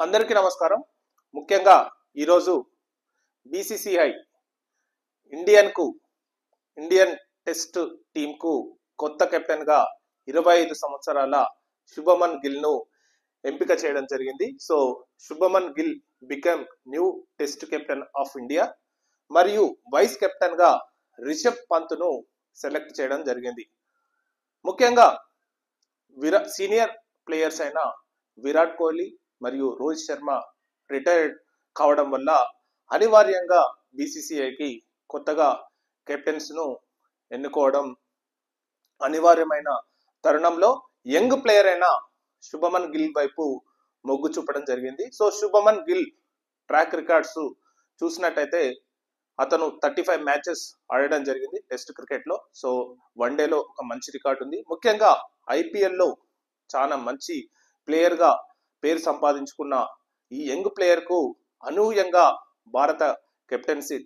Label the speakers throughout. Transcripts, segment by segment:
Speaker 1: అందరికీ నమస్కారం. ముఖ్యంగా ఈరోజు బీసీసీఐ ఇండియన్ టెస్ట్ టీంకు కొత్త కెప్టెన్గా 25 సంవత్సరాల శుభమన్ గిల్ను ఎంపిక చేయడం జరిగింది. So Shubman Gill become new test captain of India. మరియు వైస్ కెప్టెన్గా రిషబ్ పంత్ను సెలెక్ట్ చేయడం జరిగింది. ముఖ్యంగా సీనియర్ ప్లేయర్స్ అయిన విరాట్ కోహ్లీ మరియు రోహిత్ శర్మ రిటైర్డ్ కావడం వల్ల అనివార్యంగా బీసీసీఐకి కొత్తగా కెప్టెన్స్ ను ఎన్నుకోవడం అనివార్యమైన తరుణంలో యంగ్ ప్లేయర్ అయిన శుభమన్ గిల్ వైపు మొగ్గు చూపడం జరిగింది. So Shubman Gill track records చూసినట్టయితే అతను 35 మ్యాచెస్ ఆడడం జరిగింది టెస్ట్ క్రికెట్ లో. సో వన్డేలో ఒక మంచి రికార్డు ఉంది. ముఖ్యంగా ఐపీఎల్లో చాలా మంచి ప్లేయర్ గా పేరు సంపాదించుకున్న ఈ యంగ్ ప్లేయర్ కు అనూహ్యంగా భారత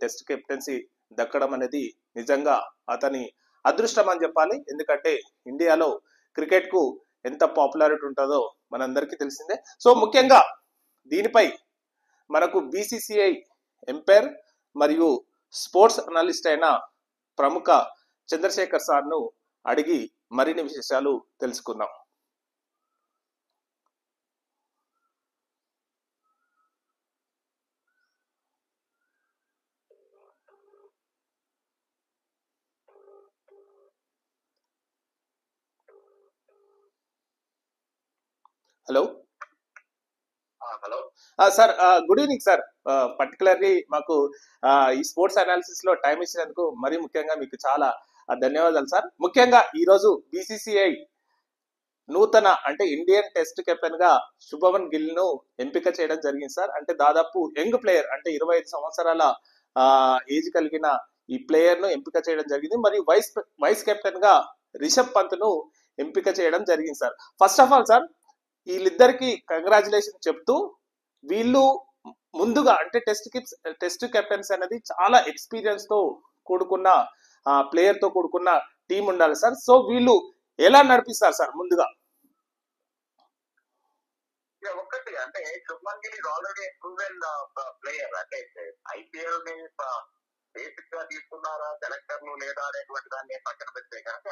Speaker 1: టెస్ట్ కెప్టెన్సీ దక్కడం అనేది నిజంగా అతని అదృష్టం అని చెప్పాలి. ఎందుకంటే ఇండియాలో క్రికెట్ కు ఎంత పాపులారిటీ ఉంటుందో మనందరికీ తెలిసిందే. సో ముఖ్యంగా దీనిపై మనకు బీసీసీఐ ఎంపైర్ మరియు స్పోర్ట్స్ అనలిస్ట్ అయిన ప్రముఖ చంద్రశేఖర్ సార్ను అడిగి మరిన్ని విశేషాలు తెలుసుకుందాం. Hello sir, good evening sir. Particularly మాకు ఈ స్పోర్ట్స్ అనాలిసిస్ లో టైం ఇచ్చినందుకు మరీ ముఖ్యంగా మీకు చాలా ధన్యవాదాలు సార్. ముఖ్యంగా ఈరోజు బీసీసీఐ నూతన అంటే ఇండియన్ టెస్ట్ కెప్టెన్ గా శుభమన్ గిల్ ను ఎంపిక చేయడం జరిగింది సార్. అంటే దాదాపు యంగ్ ప్లేయర్ అంటే 25 సంవత్సరాల ఏజ్ కలిగిన ఈ ప్లేయర్ ను ఎంపిక చేయడం జరిగింది. మరియు వైస్ కెప్టెన్ గా రిషబ్ పంత్ ను ఎంపిక చేయడం జరిగింది sir. First of all sir, వీళ్ళిద్దరికి కంగ్రాచులేషన్ చెప్తూ, వీళ్ళు ముందుగా అంటే టెస్ట్ కెప్టెన్స్ అనేది చాలా ఎక్స్పీరియన్స్ తో కూడుకున్న ప్లేయర్ తో కూడుకున్న టీం ఉండాలి సార్. సో వీళ్ళు ఎలా నడిపిస్తారు సార్ ముందుగా?
Speaker 2: ఒకటి అంటే Shubman Gill is already proven player. అంటే ఐపీఎల్ ని బేసిక్ గా తీసుకున్నారా సెలెక్టర్లు లేదా అనేటువంటి దాన్ని పక్కన పెడితే కనుక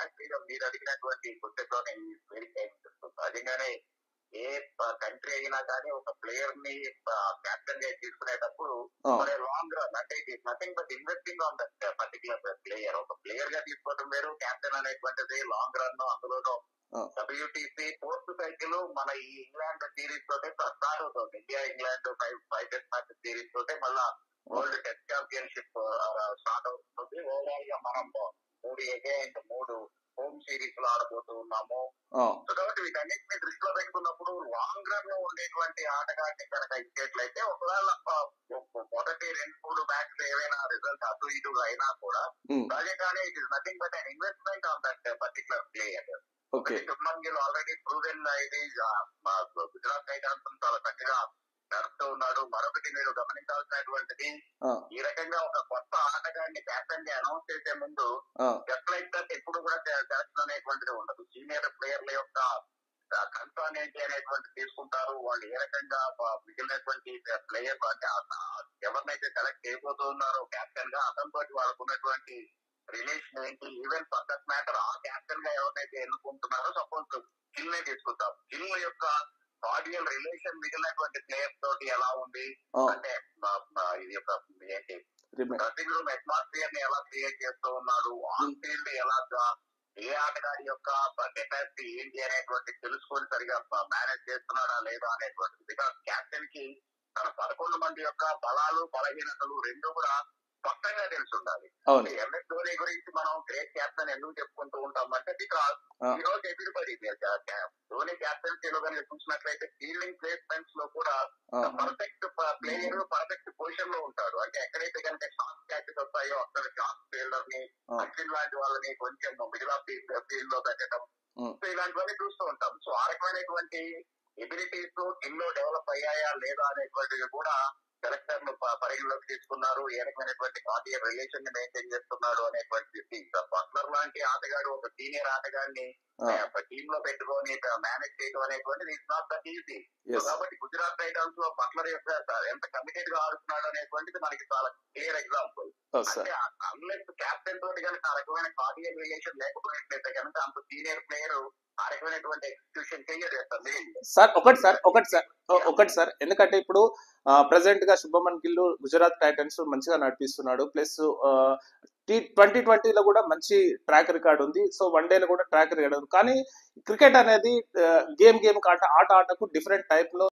Speaker 2: మీరు అడిగినటువంటి క్వశ్చన్ వెరీ సహజంగానే ఏ కంట్రీ అయినా కానీ ఒక ప్లేయర్ ని క్యాప్టెన్ గా తీసుకునేటప్పుడు లాంగ్ రన్ అంటే it is nothing but investing on that particular player. ఒక ప్లేయర్ గా తీసుకోవడం వేరు, క్యాప్టెన్ అనేటువంటిది లాంగ్ రన్. అందులోనూ WTC 4th సైకిల్ మన ఈ ఇంగ్లాండ్ సిరీస్ తోటే స్టార్ట్ అవుతుంది. India England 5 test match series తోటే మళ్ళా వరల్డ్ టెస్ట్ ఛాంపియన్షిప్ స్టార్ట్ అవుతుంది. ఓవరాల్ గా మనం 3 హోమ్ సిరీస్ లో ఆడబోతూ ఉన్నాము. కాబట్టి వీటన్నిటిని దృష్టిలో పెట్టుకున్నప్పుడు లాంగ్ రన్ లో ఉండేటువంటి ఆటగాడిని కనుక ఇచ్చేట్లయితే ఒకవేళ మొదటి 2-3 మ్యాచ్లు ఏవైనా రిజల్ట్ అటు ఇటు అయినా కూడా సహజంగానే it is nothing but an investment on that particular player. Shubman Gill already proven ఇది గుజరాత్ టైటాన్స్ చాలా చక్కగా నడుస్తూ ఉన్నాడు. మరొకటి మీరు గమనించాల్సినటువంటిది, ఈ రకంగా ఒక కొత్త ఆటగాడిని క్యాప్టెన్ గా అనౌన్స్ చేసే ముందు ఎట్లయితే ఎప్పుడు కూడా సెలక్షన్ అనేటువంటిది ఉండదు. సీనియర్ ప్లేయర్ల యొక్క కన్సర్న్ ఏంటి అనేటువంటి తీసుకుంటారు. వాళ్ళు ఏ రకంగా మిగిలినటువంటి ప్లేయర్ అంటే ఎవరినైతే సెలెక్ట్ చేయబోతూ ఉన్నారో క్యాప్టెన్ గా అతనితో వాళ్ళకు ఉన్నటువంటి రిలేషన్ ఏంటి, ఈవెన్ ఫర్ దట్ మ్యాటర్ ఆ క్యాప్టెన్ గా ఎవరినైతే ఎన్నుకుంటున్నారో సపోజ్ గిల్ నే తీసుకుంటాం. గిల్ యొక్క కార్డియల్ రిలేషన్ మిగిలినటువంటి ప్లేయర్స్ తోటి ఎలా ఉంది అంటే ఇది యొక్క ఏంటి డ్రెస్సింగ్ రూమ్ అట్మాస్ఫియర్ ని ఎలా క్రియేట్ చేస్తూ ఉన్నాడు, ఆన్ ఫీల్డ్ ఎలాగా ఏ ఆటగాడి యొక్క కెపాసిటీ ఏంటి అనేటువంటి తెలుసుకొని సరిగా మేనేజ్ చేస్తున్నాడా లేదా అనేటువంటిది. బికాస్ క్యాప్టెన్ కి తన 11 మంది యొక్క బలాలు బలహీనతలు రెండు కూడా స్పష్టంగా తెలిసి ఉండాలి. MS ధోని గురించి మనం గ్రేట్ క్యాప్టెన్ ఎందుకు చెప్పుకుంటూ ఉంటాం అంటే బికాస్ ఈ రోజు ఎదురుపడి ధోని క్యాప్టెన్సీలో కనుక చూసినట్లయితే ఫీల్డింగ్ ప్లేస్మెంట్స్ లో కూడా పర్ఫెక్ట్ ప్లేయర్ పర్ఫెక్ట్ పొజిషన్ లో ఉంటాడు. అంటే ఎక్కడైతే కనుక షార్ట్ క్యాచెస్ వస్తాయో అక్కడ షార్ట్ ఫీల్డర్ ని అశ్విన్ లాంటి వాళ్ళని కొంచెం మిడిల్ ఆఫ్ ఫీల్డ్ లో పెట్టడం, సో ఇలాంటివన్నీ చూస్తూ ఉంటాం. సో ఆ రకమైనటువంటి ఎబిలిటీస్ టీమ్ లో డెవలప్ అయ్యాయా లేదా అనేటువంటివి కూడా సెలెక్టర్ ను పరిగణలోకి తీసుకున్నారు, ఏ రకమైనటువంటి కార్డియల్ రిలేషన్ ని మెయింటైన్ చేస్తున్నాడు అనేటువంటి బట్లర్ లాంటి ఆటగాడు ఒక సీనియర్ ఆటగాడిని టీమ్ లో పెట్టుకొని మేనేజ్ చేయడం అనేటువంటిది ఇట్స్ నాట్ దట్ ఈజీ. కాబట్టి గుజరాత్ టైటన్స్ లో బట్లర్ యొక్క ఎంత కమిటెడ్ గా ఆడుతున్నాడు అనేటువంటిది మనకి చాలా క్లియర్ ఎగ్జాంపుల్. అంటే అన్లెస్ క్యాప్టెన్ తోటి కనుక ఆ రకమైన కార్డియల్ రిలేషన్ లేకపోయినట్లయితే కనుక అంత సీనియర్ ప్లేయర్ ఆ రకమైనటువంటి ఎగ్జిక్యూషన్ చేయలేదు
Speaker 1: సార్. ఒకటి సార్, ఎందుకంటే ఇప్పుడు ప్రెసెంట్ గా శుభమన్ గిల్ గుజరాత్ టైటన్స్ మంచిగా నడిపిస్తున్నాడు. ప్లస్ T20లో కూడా మంచి ట్రాక్ రికార్డ్ ఉంది. సో వన్డేలో కూడా ట్రాక్ రికార్డ్ ఉంది. కానీ క్రికెట్ అనేది గేమ్ ఆటకు డిఫరెంట్ టైప్ లో